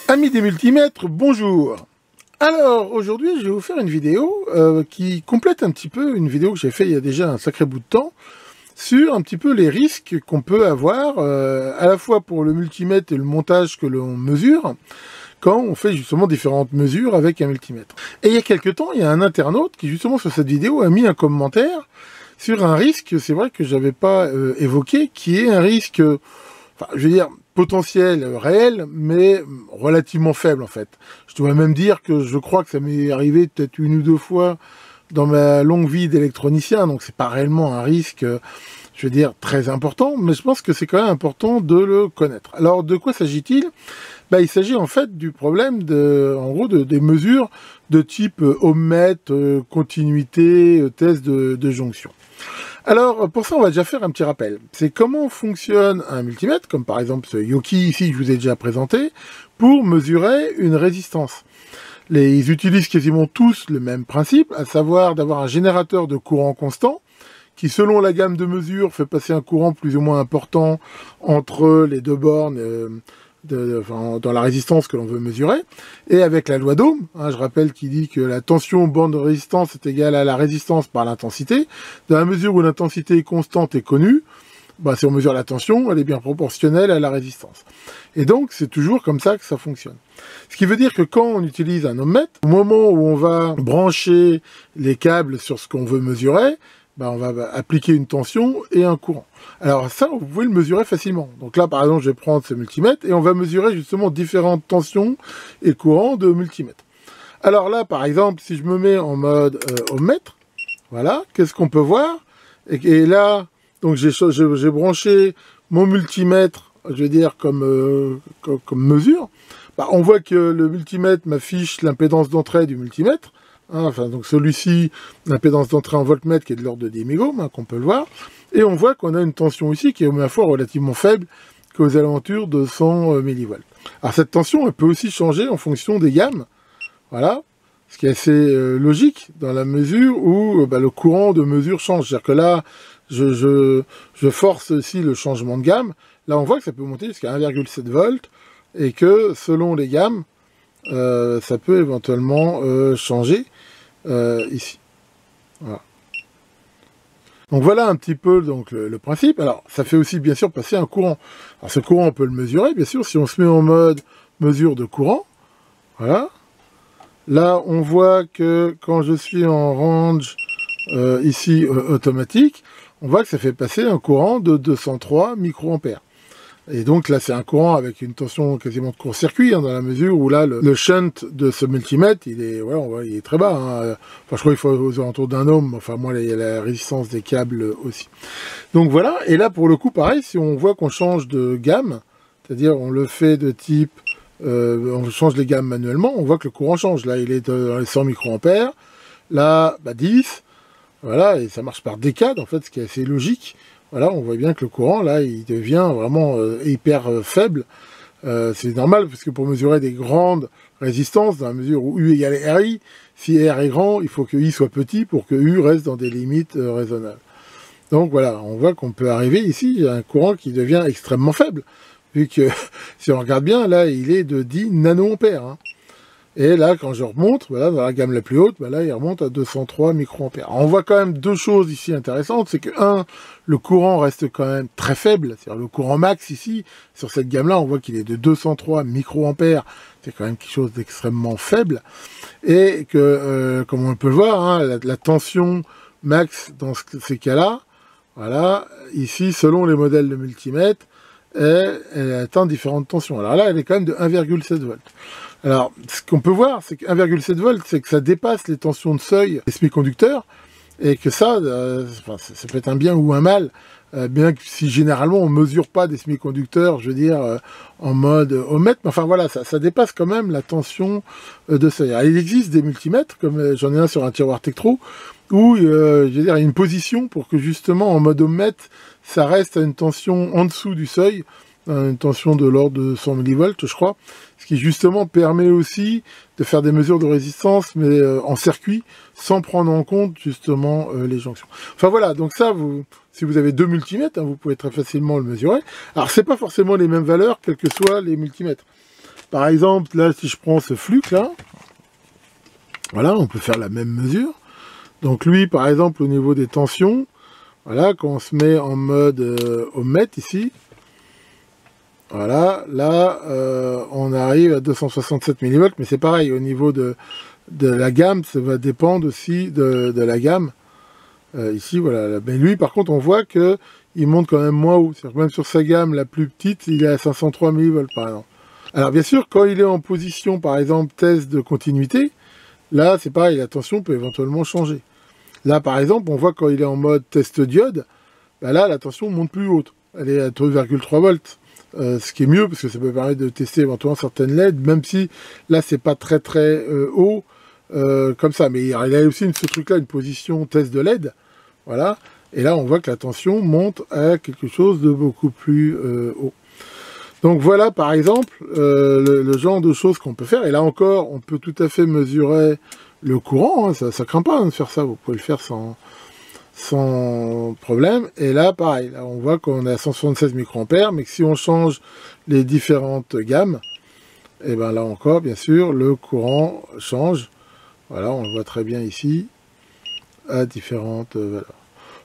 Amis des multimètres, bonjour. Alors aujourd'hui je vais vous faire une vidéo qui complète un petit peu une vidéo que j'ai fait il y a déjà un sacré bout de temps sur un petit peu les risques qu'on peut avoir à la fois pour le multimètre et le montage que l'on mesure quand on fait justement différentes mesures avec un multimètre. Et il y a quelques temps, il y a un internaute qui justement sur cette vidéo a mis un commentaire sur un risque, c'est vrai que j'avais pas évoqué, qui est un risque, enfin je veux dire, potentiel réel, mais relativement faible en fait. Je dois même dire que je crois que ça m'est arrivé peut-être une ou deux fois dans ma longue vie d'électronicien, donc c'est pas réellement un risque, je veux dire, très important, mais je pense que c'est quand même important de le connaître. Alors de quoi s'agit-il? Il s'agit en fait du problème des mesures de type ohmmètre, continuité, test de jonction. Alors, pour ça, on va déjà faire un petit rappel. C'est comment fonctionne un multimètre, comme par exemple ce Yoki ici que je vous ai déjà présenté, pour mesurer une résistance. Ils utilisent quasiment tous le même principe, à savoir d'avoir un générateur de courant constant, qui selon la gamme de mesure fait passer un courant plus ou moins important entre les deux bornes dans la résistance que l'on veut mesurer, et avec la loi d'Ohm, je rappelle qu'il dit que la tension borne de résistance est égale à la résistance par l'intensité. Dans la mesure où l'intensité est constante et connue, si on mesure la tension, elle est bien proportionnelle à la résistance. Et donc, c'est toujours comme ça que ça fonctionne. Ce qui veut dire que quand on utilise un ohmmètre, au moment où on va brancher les câbles sur ce qu'on veut mesurer, on va appliquer une tension et un courant. Alors ça, vous pouvez le mesurer facilement. Donc là, par exemple, je vais prendre ce multimètre et on va mesurer justement différentes tensions et courants de multimètre. Alors là, par exemple, si je me mets en mode ohmmètre, voilà, qu'est-ce qu'on peut voir? Et là, donc j'ai branché mon multimètre, je veux dire, comme mesure. On voit que le multimètre m'affiche l'impédance d'entrée du multimètre. Donc celui-ci, l'impédance d'entrée en voltmètre qui est de l'ordre de 10 mégohms, qu'on peut le voir. Et on voit qu'on a une tension ici qui est, ma foi, relativement faible, qu'aux alentours de 100 millivolts. Alors cette tension, elle peut aussi changer en fonction des gammes. Voilà. Ce qui est assez logique dans la mesure où le courant de mesure change. C'est-à-dire que là, je force aussi le changement de gamme. Là, on voit que ça peut monter jusqu'à 1,7 volts et que selon les gammes, ça peut éventuellement changer ici. Voilà. Donc voilà un petit peu donc, le principe. Alors ça fait aussi bien sûr passer un courant. Alors ce courant on peut le mesurer bien sûr si on se met en mode mesure de courant. Voilà. Là on voit que quand je suis en range ici automatique, on voit que ça fait passer un courant de 203 microampères. Et donc là, c'est un courant avec une tension quasiment de court-circuit, dans la mesure où là, le shunt de ce multimètre, il est très bas. Enfin, je crois qu'il faut aux alentours d'un ohm. Enfin, moi, il y a la résistance des câbles aussi. Donc voilà. Et là, pour le coup, pareil, si on voit qu'on change de gamme, c'est-à-dire on le fait de type, on change les gammes manuellement, on voit que le courant change. Là, il est dans les 100 microampères. Là, 10. Voilà, et ça marche par décade, en fait, ce qui est assez logique. Voilà, on voit bien que le courant, là, il devient vraiment hyper faible. C'est normal, parce que pour mesurer des grandes résistances, dans la mesure où U égale RI, si R est grand, il faut que I soit petit pour que U reste dans des limites raisonnables. Donc voilà, on voit qu'on peut arriver ici à un courant qui devient extrêmement faible, vu que, si on regarde bien, là, il est de 10 nanoampères. Et là, quand je remonte, voilà, dans la gamme la plus haute, là, il remonte à 203 microampères. Alors, on voit quand même deux choses ici intéressantes. C'est que, le courant reste quand même très faible. C'est-à-dire le courant max ici, sur cette gamme-là, on voit qu'il est de 203 microampères. C'est quand même quelque chose d'extrêmement faible. Et que, comme on peut le voir, la tension max dans ces cas-là, voilà, ici, selon les modèles de multimètre, elle atteint différentes tensions. Alors là, elle est quand même de 1,7 volts. Alors, ce qu'on peut voir, c'est que 1,7 volts, c'est que ça dépasse les tensions de seuil des semi-conducteurs, et que ça peut être un bien ou un mal, bien que si généralement on ne mesure pas des semi-conducteurs, je veux dire, en mode ohmmètre, mais enfin voilà, ça dépasse quand même la tension de seuil. Alors, il existe des multimètres, comme j'en ai un sur un tiroir Tektro, où, je veux dire, il y a une position pour que justement, en mode ohmmètre, ça reste à une tension en dessous du seuil, une tension de l'ordre de 100 millivolts, je crois, ce qui justement permet aussi de faire des mesures de résistance, mais en circuit, sans prendre en compte justement les jonctions. Enfin voilà, donc ça, si vous avez deux multimètres, vous pouvez très facilement le mesurer. Alors c'est pas forcément les mêmes valeurs, quels que soient les multimètres. Par exemple, là, si je prends ce flux là, voilà, on peut faire la même mesure. Donc lui, par exemple, au niveau des tensions, voilà, quand on se met en mode ohmmètre ici, voilà, là, on arrive à 267 millivolts, mais c'est pareil, au niveau de la gamme, ça va dépendre aussi de la gamme. Ici, voilà. Mais lui, par contre, on voit que il monte quand même moins haut. C'est-à-dire que même sur sa gamme la plus petite, il est à 503 millivolts, par exemple. Alors, bien sûr, quand il est en position, par exemple, test de continuité, là, c'est pareil, la tension peut éventuellement changer. Là, par exemple, on voit quand il est en mode test diode, bah là, la tension monte plus haute. Elle est à 2,3 volts. Ce qui est mieux, parce que ça peut permettre de tester éventuellement certaines LED, même si là, c'est pas très haut, comme ça. Mais il a aussi ce truc-là, une position test de LED. Voilà. Et là, on voit que la tension monte à quelque chose de beaucoup plus haut. Donc voilà, par exemple, le genre de choses qu'on peut faire. Et là encore, on peut tout à fait mesurer le courant. Hein. Ça craint pas de faire ça. Vous pouvez le faire sans problème. Et là, pareil. Là, on voit qu'on est à 176 microampères, mais que si on change les différentes gammes, et bien là encore, bien sûr, le courant change. Voilà, on le voit très bien ici, à différentes valeurs.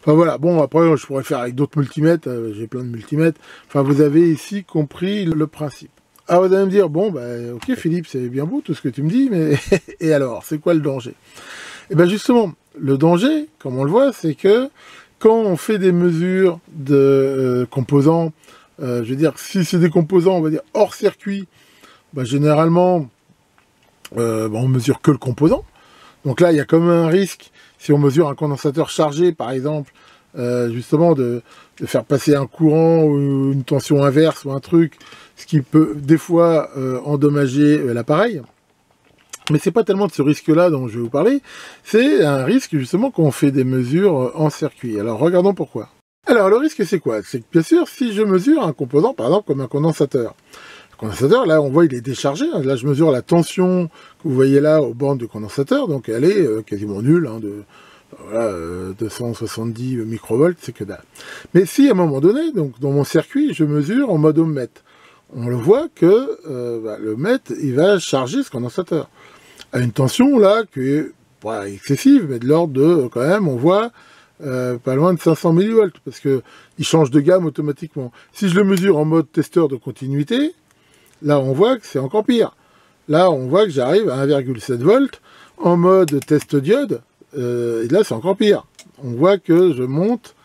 Enfin voilà, bon, après, je pourrais faire avec d'autres multimètres, j'ai plein de multimètres. Enfin, vous avez ici compris le principe. Alors, vous allez me dire, bon, bah, ok, Philippe, c'est bien beau tout ce que tu me dis, mais et alors, c'est quoi le danger? Et bien justement, le danger, comme on le voit, c'est que quand on fait des mesures de composants, je veux dire, si c'est des composants, on va dire, hors circuit, bah, généralement, on mesure que le composant. Donc là, il y a quand même un risque, si on mesure un condensateur chargé, par exemple, justement, de faire passer un courant ou une tension inverse ou un truc, ce qui peut des fois endommager l'appareil. Mais c'est pas tellement de ce risque-là dont je vais vous parler, c'est un risque justement quand on fait des mesures en circuit. Alors regardons pourquoi. Alors le risque c'est quoi? C'est que bien sûr, si je mesure un composant, par exemple comme un condensateur, le condensateur, là on voit il est déchargé, là je mesure la tension que vous voyez là aux bornes du condensateur, donc elle est quasiment nulle, hein, voilà, 270 microvolts, c'est que dalle. Mais si à un moment donné, donc dans mon circuit, je mesure en mode ohmmètre, on le voit que le mètre, il va charger ce condensateur à une tension là qui est pas excessive, mais de l'ordre de, quand même, on voit pas loin de 500 millivolts, parce que il change de gamme automatiquement. Si je le mesure en mode testeur de continuité, là on voit que c'est encore pire. Là on voit que j'arrive à 1,7 volts en mode test diode, et là c'est encore pire. On voit que je monte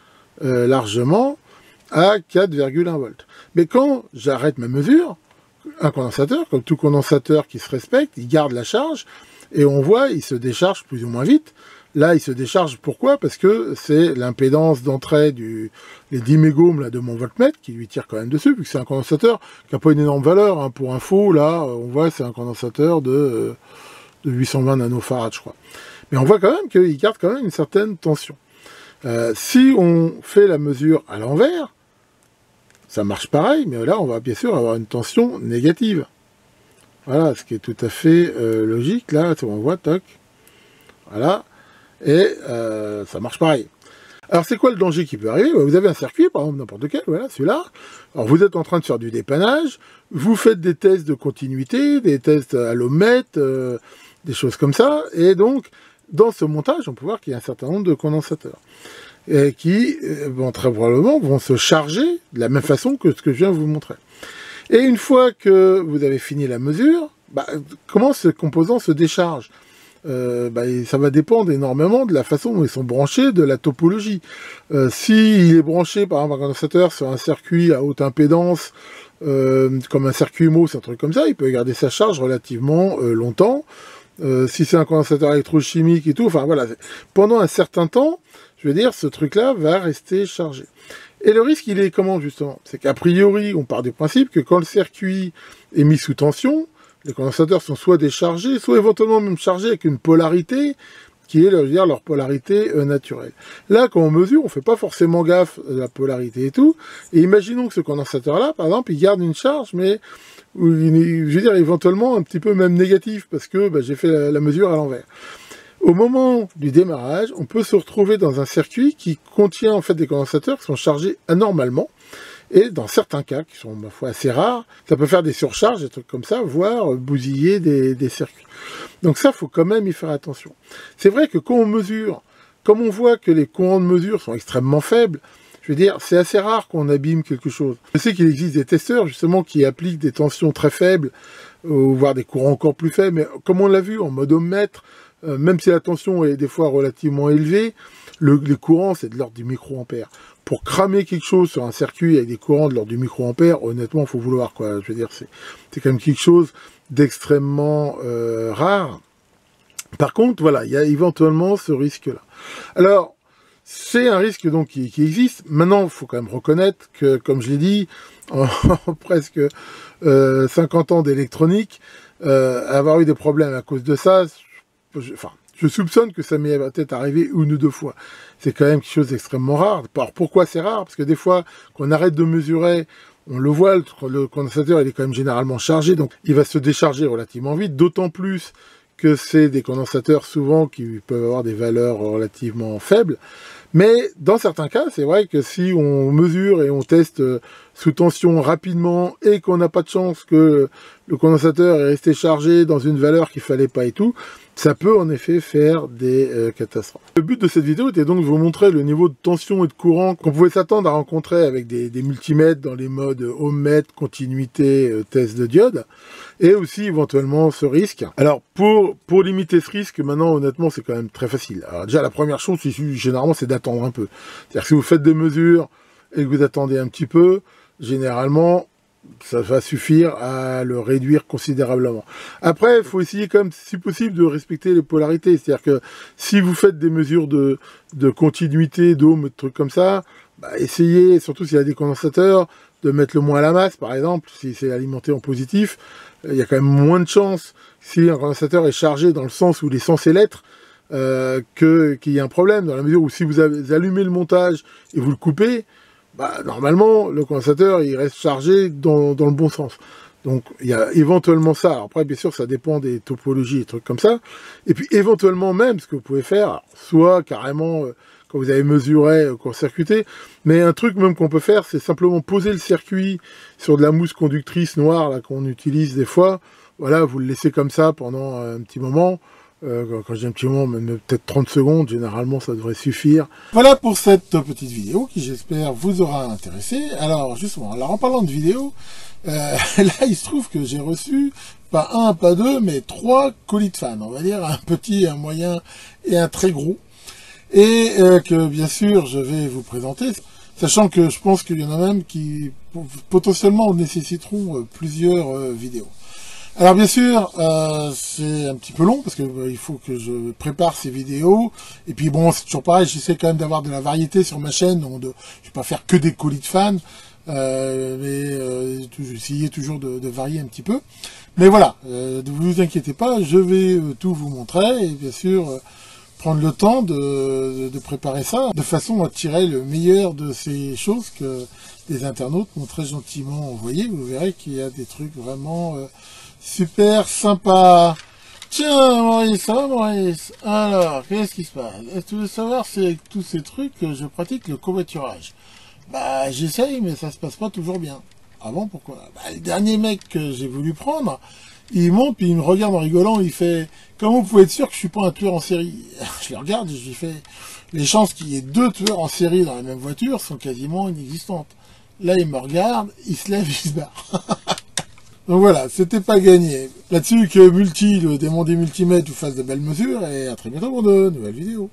largement à 4,1 volts. Mais quand j'arrête ma mesure, un condensateur, comme tout condensateur qui se respecte, il garde la charge, et on voit, il se décharge plus ou moins vite. Là, il se décharge, pourquoi? Parce que c'est l'impédance d'entrée les 10 mégohms là, de mon voltmètre qui lui tire quand même dessus, puisque c'est un condensateur qui n'a pas une énorme valeur. Hein. Pour info, là, on voit c'est un condensateur de 820 nanofarads, je crois. Mais on voit quand même qu'il garde quand même une certaine tension. Si on fait la mesure à l'envers, ça marche pareil, mais là, on va bien sûr avoir une tension négative. Voilà, ce qui est tout à fait logique. Là, on voit, toc. Voilà. Et ça marche pareil. Alors, c'est quoi le danger qui peut arriver? Vous avez un circuit, par exemple, n'importe quel, voilà, celui-là. Alors, vous êtes en train de faire du dépannage. Vous faites des tests de continuité, des tests à l'ohmmètre, des choses comme ça. Et donc, dans ce montage, on peut voir qu'il y a un certain nombre de condensateurs. Et qui très probablement vont se charger de la même façon que ce que je viens de vous montrer. Et une fois que vous avez fini la mesure, comment ce composant se décharge? Ça va dépendre énormément de la façon dont ils sont branchés, de la topologie. S'il est branché par exemple un condensateur sur un circuit à haute impédance, comme un circuit MOS, un truc comme ça, il peut garder sa charge relativement longtemps. Si c'est un condensateur électrochimique et tout, enfin voilà, pendant un certain temps, je veux dire, ce truc-là va rester chargé. Et le risque, il est comment, justement? C'est qu'a priori, on part du principe que quand le circuit est mis sous tension, les condensateurs sont soit déchargés, soit éventuellement même chargés avec une polarité qui est, je veux dire, leur polarité naturelle. Là, quand on mesure, on fait pas forcément gaffe à la polarité et tout. Et imaginons que ce condensateur-là, par exemple, il garde une charge, mais, je veux dire, éventuellement un petit peu même négative, parce que j'ai fait la mesure à l'envers. Au moment du démarrage, on peut se retrouver dans un circuit qui contient en fait des condensateurs qui sont chargés anormalement Et dans certains cas, qui sont ma foi assez rares, ça peut faire des surcharges, des trucs comme ça, voire bousiller des circuits. Donc ça, faut quand même y faire attention. C'est vrai que quand on mesure, comme on voit que les courants de mesure sont extrêmement faibles, je veux dire, c'est assez rare qu'on abîme quelque chose. Je sais qu'il existe des testeurs, justement, qui appliquent des tensions très faibles, voire des courants encore plus faibles, mais comme on l'a vu en mode ohmmètre, même si la tension est des fois relativement élevée, les courants, c'est de l'ordre du microampère. Pour cramer quelque chose sur un circuit avec des courants de l'ordre du microampère, honnêtement, il faut vouloir, quoi. Je veux dire, c'est quand même quelque chose d'extrêmement rare. Par contre, voilà, il y a éventuellement ce risque-là. Alors, c'est un risque donc qui existe. Maintenant, il faut quand même reconnaître que, comme je l'ai dit, en presque 50 ans d'électronique, avoir eu des problèmes à cause de ça, je soupçonne que ça m'est peut-être arrivé une ou deux fois. C'est quand même quelque chose d'extrêmement rare. Alors pourquoi c'est rare? Parce que des fois, quand on arrête de mesurer, on le voit, le condensateur il est quand même généralement chargé, donc il va se décharger relativement vite, d'autant plus que c'est des condensateurs souvent qui peuvent avoir des valeurs relativement faibles. Mais dans certains cas, c'est vrai que si on mesure et on teste sous tension rapidement et qu'on n'a pas de chance que le condensateur est resté chargé dans une valeur qu'il fallait pas et tout, ça peut en effet faire des catastrophes. Le but de cette vidéo était donc de vous montrer le niveau de tension et de courant qu'on pouvait s'attendre à rencontrer avec des multimètres dans les modes ohmmètre, continuité, test de diode, et aussi éventuellement ce risque. Alors pour limiter ce risque, maintenant honnêtement c'est quand même très facile. Alors déjà la première chose, généralement c'est d'attendre un peu. C'est-à-dire que si vous faites des mesures et que vous attendez un petit peu, généralement ça va suffire à le réduire considérablement. Après, il faut essayer quand même, si possible, de respecter les polarités. C'est-à-dire que si vous faites des mesures de continuité, d'ohm, de trucs comme ça, bah, essayez, surtout s'il y a des condensateurs, de mettre le moins à la masse, par exemple, si c'est alimenté en positif. Il y a quand même moins de chances, si un condensateur est chargé dans le sens où il est censé l'être, qu'il y ait un problème, dans la mesure où si vous allumez le montage et vous le coupez, bah, normalement, le condensateur, il reste chargé dans le bon sens. Donc, il y a éventuellement ça. Alors, après, bien sûr, ça dépend des topologies et trucs comme ça. Et puis, éventuellement même, ce que vous pouvez faire, soit carrément, quand vous avez mesuré, court-circuité, mais un truc même qu'on peut faire, c'est simplement poser le circuit sur de la mousse conductrice noire, là, qu'on utilise des fois. Voilà, vous le laissez comme ça pendant un petit moment. Quand je dis un petit moment, même peut-être 30 secondes, généralement ça devrait suffire. Voilà pour cette petite vidéo qui j'espère vous aura intéressé. Alors justement, alors en parlant de vidéo, là il se trouve que j'ai reçu, pas un, pas deux, mais 3 colis de fans, on va dire, un petit, un moyen et un très gros. Et que bien sûr je vais vous présenter, sachant que je pense qu'il y en a même qui potentiellement nécessiteront plusieurs vidéos. Alors bien sûr, c'est un petit peu long parce que il faut que je prépare ces vidéos. Et puis bon, c'est toujours pareil, j'essaie quand même d'avoir de la variété sur ma chaîne, donc je vais pas faire que des colis de fans, mais j'essayer toujours de varier un petit peu. Mais voilà, ne vous inquiétez pas, je vais tout vous montrer et bien sûr prendre le temps de préparer ça de façon à tirer le meilleur de ces choses que les internautes m'ont très gentiment envoyé. Vous verrez qu'il y a des trucs vraiment super sympa. Tiens, Maurice, ça va, Maurice? Alors, qu'est-ce qui se passe? Tu veux savoir si avec tous ces trucs, je pratique le covoiturage? Bah, j'essaye, mais ça se passe pas toujours bien. Ah bon, pourquoi? Bah, le dernier mec que j'ai voulu prendre, il monte, puis il me regarde en rigolant, il fait « Comment vous pouvez être sûr que je suis pas un tueur en série ?» Je le regarde et je lui fais « Les chances qu'il y ait 2 tueurs en série dans la même voiture sont quasiment inexistantes. » Là, il me regarde, il se lève, il se barre. Donc voilà, c'était pas gagné. Là-dessus que Multi, le démon des multimètres, vous fasse de belles mesures, et à très bientôt pour de nouvelles vidéos.